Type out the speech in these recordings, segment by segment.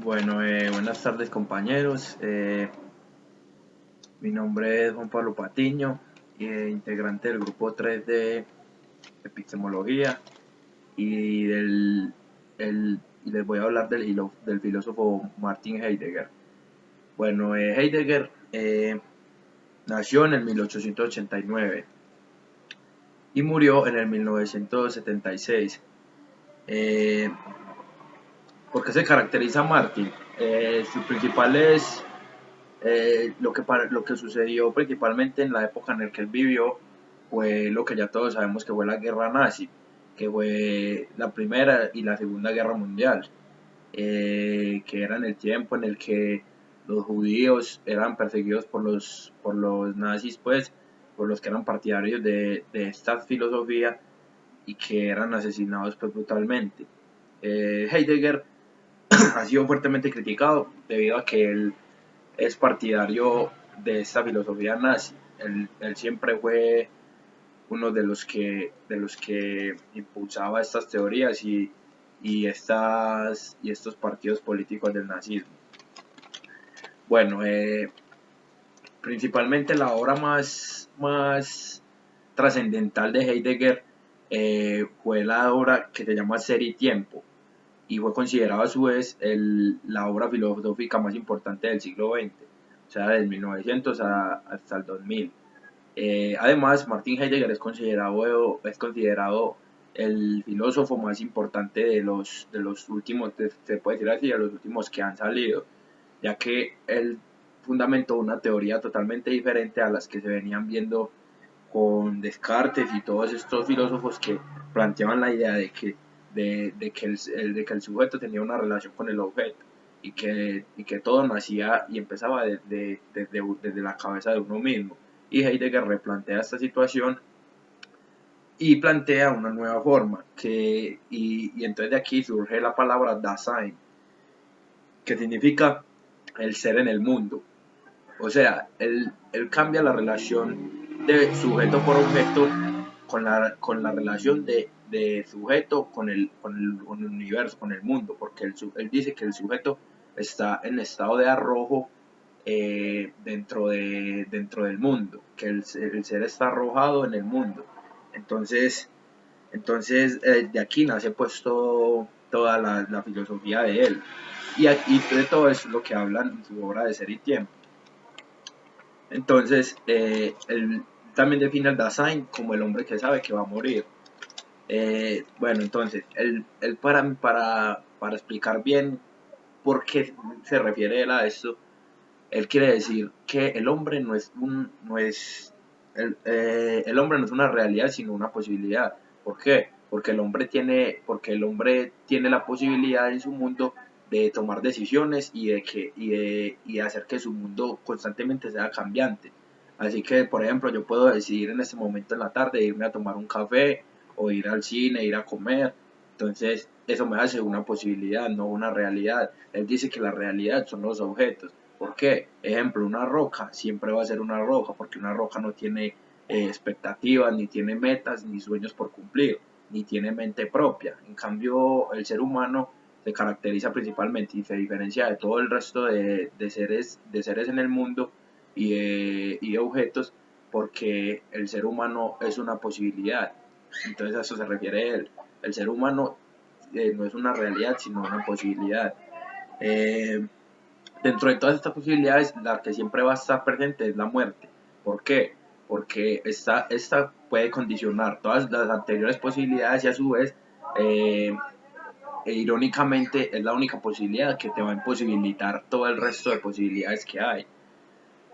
Bueno, buenas tardes compañeros. Mi nombre es Juan Pablo Patiño, integrante del grupo 3 de epistemología y, y les voy a hablar del filósofo Martin Heidegger. Bueno, Heidegger nació en el 1889 y murió en el 1976. ¿Por qué se caracteriza Martin? Sus principales lo que sucedió principalmente en la época en la que él vivió fue lo que ya todos sabemos que fue la guerra nazi, que fue la primera y la segunda guerra mundial, que era en el tiempo en el que los judíos eran perseguidos por los nazis, pues, por los que eran partidarios de esta filosofía y que eran asesinados pues, brutalmente. Heidegger ha sido fuertemente criticado debido a que él es partidario de esta filosofía nazi. Él siempre fue uno de los que impulsaba estas teorías y estos partidos políticos del nazismo. Bueno, principalmente la obra más trascendental de Heidegger fue la obra que se llama Ser y Tiempo, y fue considerada a su vez la obra filosófica más importante del siglo XX, o sea, desde 1900 hasta el 2000. Además, Martin Heidegger es considerado el filósofo más importante de los últimos, se puede decir así, de los últimos que han salido, ya que él fundamentó una teoría totalmente diferente a las que se venían viendo con Descartes y todos estos filósofos que planteaban la idea de que el sujeto tenía una relación con el objeto y que todo nacía y empezaba desde la cabeza de uno mismo. Y Heidegger replantea esta situación y plantea una nueva forma, y entonces de aquí surge la palabra Dasein, que significa el ser en el mundo. O sea, él cambia la relación de sujeto por objeto con la relación de sujeto con el universo, con el mundo, porque él dice que el sujeto está en estado de arrojo dentro del mundo, que el ser está arrojado en el mundo. Entonces, de aquí nace pues toda la filosofía de él. Y de todo eso es lo que hablan en su obra de Ser y Tiempo. Entonces, él también define al Dasein como el hombre que sabe que va a morir. Bueno, entonces, él para explicar bien por qué se refiere él a esto, él quiere decir que el hombre no es el hombre no es una realidad, sino una posibilidad. ¿Por qué? Porque el hombre tiene la posibilidad en su mundo de tomar decisiones y de hacer que su mundo constantemente sea cambiante. Así que, por ejemplo, yo puedo decidir en este momento en la tarde irme a tomar un café o ir al cine, ir a comer. Entonces, eso me hace una posibilidad, no una realidad. Él dice que la realidad son los objetos. ¿Por qué? Ejemplo, una roca siempre va a ser una roca, porque una roca no tiene expectativas, ni tiene metas, ni sueños por cumplir, ni tiene mente propia. En cambio, el ser humano se caracteriza principalmente y se diferencia de todo el resto de seres en el mundo y de objetos, porque el ser humano es una posibilidad. Entonces a eso se refiere él. El ser humano no es una realidad, sino una posibilidad. Eh, Dentro de todas estas posibilidades, la que siempre va a estar presente es la muerte. ¿Por qué? Porque esta puede condicionar todas las anteriores posibilidades y a su vez, irónicamente, es la única posibilidad que te va a imposibilitar todo el resto de posibilidades que hay.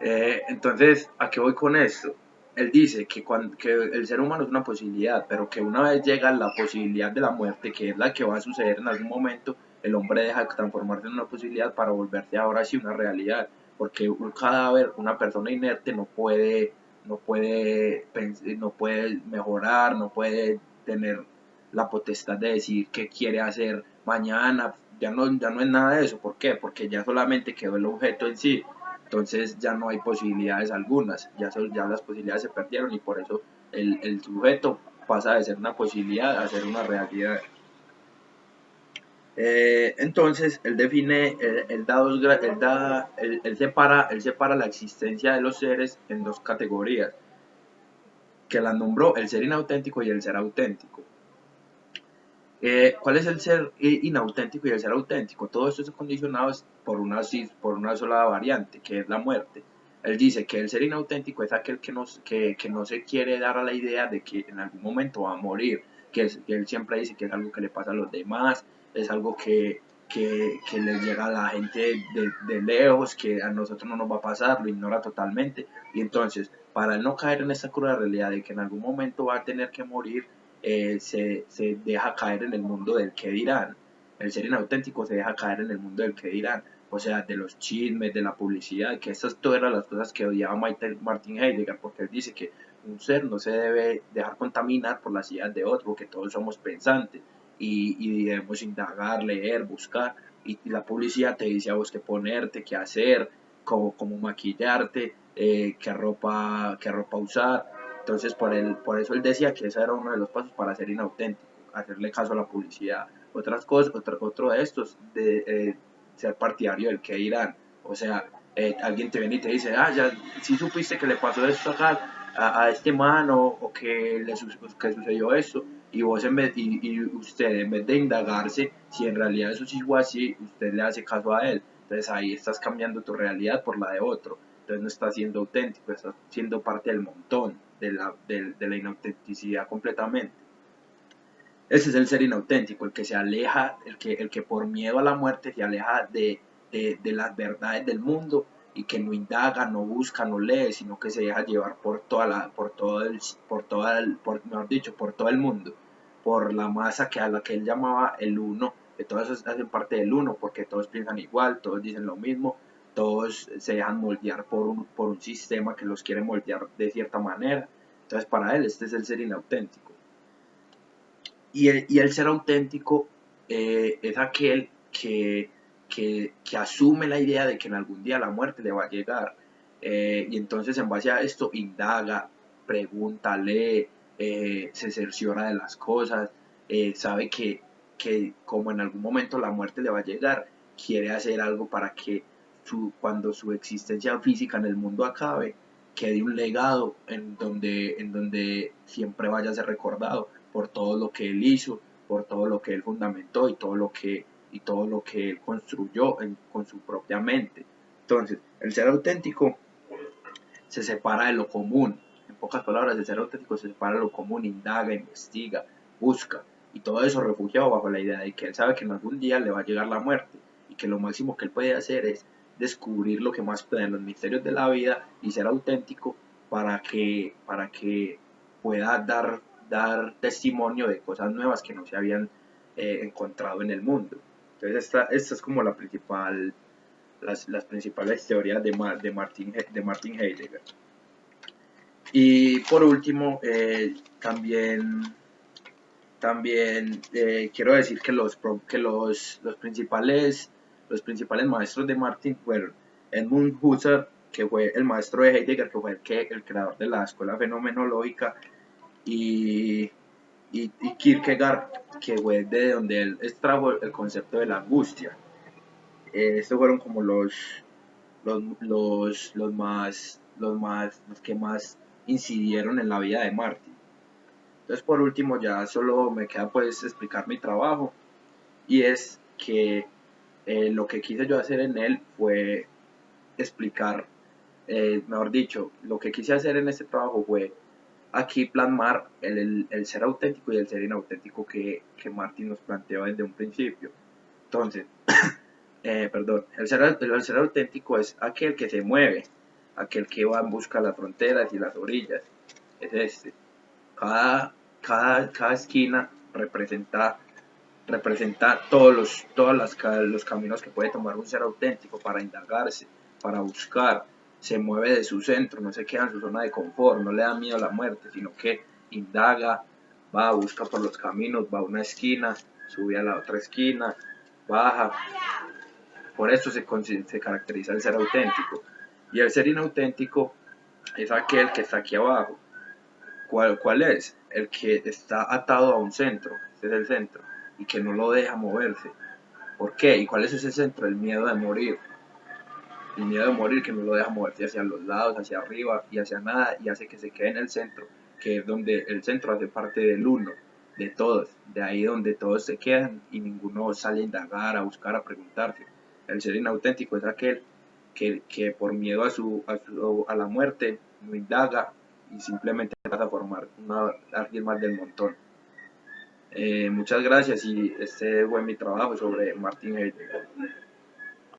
Entonces, ¿a qué voy con esto? Él dice que el ser humano es una posibilidad, pero que una vez llega la posibilidad de la muerte, que es la que va a suceder en algún momento, el hombre deja de transformarse en una posibilidad para volverse ahora sí una realidad, porque un cadáver, una persona inerte no puede mejorar, no puede tener la potestad de decir qué quiere hacer mañana, ya no es nada de eso. ¿Por qué? Porque ya solamente quedó el objeto en sí. Entonces ya no hay posibilidades algunas, ya las posibilidades se perdieron y por eso el sujeto pasa de ser una posibilidad a ser una realidad. Entonces, él define, él da dos, él separa la existencia de los seres en dos categorías, que las nombró el ser inauténtico y el ser auténtico. ¿Cuál es el ser inauténtico y el ser auténtico? Todo esto es condicionado por una sola variante, que es la muerte. Él dice que el ser inauténtico es aquel que no se quiere dar a la idea de que en algún momento va a morir, que él siempre dice que es algo que le pasa a los demás, es algo que les llega a la gente de lejos, que a nosotros no nos va a pasar, lo ignora totalmente. Y entonces, para no caer en esta cruda realidad de que en algún momento va a tener que morir, se deja caer en el mundo del que dirán. El ser inauténtico se deja caer en el mundo del que dirán. O sea, de los chismes, de la publicidad, que estas todas eran las cosas que odiaba Martin Heidegger, porque él dice que un ser no se debe dejar contaminar por las ideas de otro, que todos somos pensantes y debemos indagar, leer, buscar. Y la publicidad te dice a vos qué ponerte, qué hacer, cómo maquillarte, qué ropa usar. Entonces, por eso él decía que ese era uno de los pasos para ser inauténtico, hacerle caso a la publicidad. Otras cosas, otro de estos, ser partidario del que dirán. O sea, alguien te viene y te dice, ya, si supiste que le pasó esto acá a este man o que sucedió esto, y vos y usted en vez de indagarse si en realidad eso sí fue así, usted le hace caso a él. Entonces ahí estás cambiando tu realidad por la de otro. Entonces no estás siendo auténtico, estás siendo parte del montón, de la inautenticidad completamente. Ese es el ser inauténtico, el que se aleja, el que por miedo a la muerte se aleja de las verdades del mundo y que no indaga, no busca, no lee, sino que se deja llevar mejor dicho, por todo el mundo, por la masa a la que él llamaba el uno, que todos hacen parte del uno, porque todos piensan igual, todos dicen lo mismo, todos se dejan moldear por un sistema que los quiere moldear de cierta manera. Entonces para él este es el ser inauténtico. Y el ser auténtico es aquel que asume la idea de que en algún día la muerte le va a llegar. Y entonces en base a esto indaga, pregunta, lee, se cerciora de las cosas, sabe que como en algún momento la muerte le va a llegar, quiere hacer algo para que cuando su existencia física en el mundo acabe, quede un legado en donde siempre vaya a ser recordado por todo lo que él hizo, por todo lo que él fundamentó y todo lo que él construyó con su propia mente. Entonces, el ser auténtico se separa de lo común. En pocas palabras, el ser auténtico se separa de lo común, indaga, investiga, busca. Y todo eso refugiado bajo la idea de que él sabe que en algún día le va a llegar la muerte y que lo máximo que él puede hacer es descubrir lo que más puede en los misterios de la vida y ser auténtico para que pueda dar testimonio de cosas nuevas que no se habían encontrado en el mundo. Entonces esta es como las principales teorías de Martin Heidegger. Y por último, también quiero decir que los principales maestros de Martin fueron Edmund Husserl, que fue el maestro de Heidegger, que fue el creador de la escuela fenomenológica, y, y Kierkegaard, que fue de donde él extrajo el concepto de la angustia. Estos fueron como los que más incidieron en la vida de Martin. Entonces, por último, ya solo me queda pues explicar mi trabajo, y es que lo que quise yo hacer en él fue explicar, mejor dicho, lo que quise hacer en este trabajo fue aquí plasmar el ser auténtico y el ser inauténtico que Martin nos planteó desde un principio. Entonces, perdón, el ser auténtico es aquel que se mueve, aquel que va en busca de las fronteras y las orillas. Es este. Cada esquina representa los caminos que puede tomar un ser auténtico para indagarse, para buscar. Se mueve de su centro, no se queda en su zona de confort, no le da miedo a la muerte, sino que indaga, va, busca por los caminos, va a una esquina, sube a la otra esquina, baja. Por eso se caracteriza el ser auténtico. Y el ser inauténtico es aquel que está aquí abajo. ¿Cuál es? El que está atado a un centro, ese es el centro, y que no lo deja moverse. ¿Por qué? ¿Y cuál es ese centro? El miedo de morir. El miedo de morir que no lo deja moverse hacia los lados, hacia arriba y hacia nada y hace que se quede en el centro, que es donde el centro hace parte del uno, de todos, de ahí donde todos se quedan y ninguno sale a indagar, a buscar, a preguntarse. El ser inauténtico es aquel que por miedo a la muerte no indaga y simplemente pasa a formar alguien más del montón. Muchas gracias y este fue mi trabajo sobre Martin Heidegger.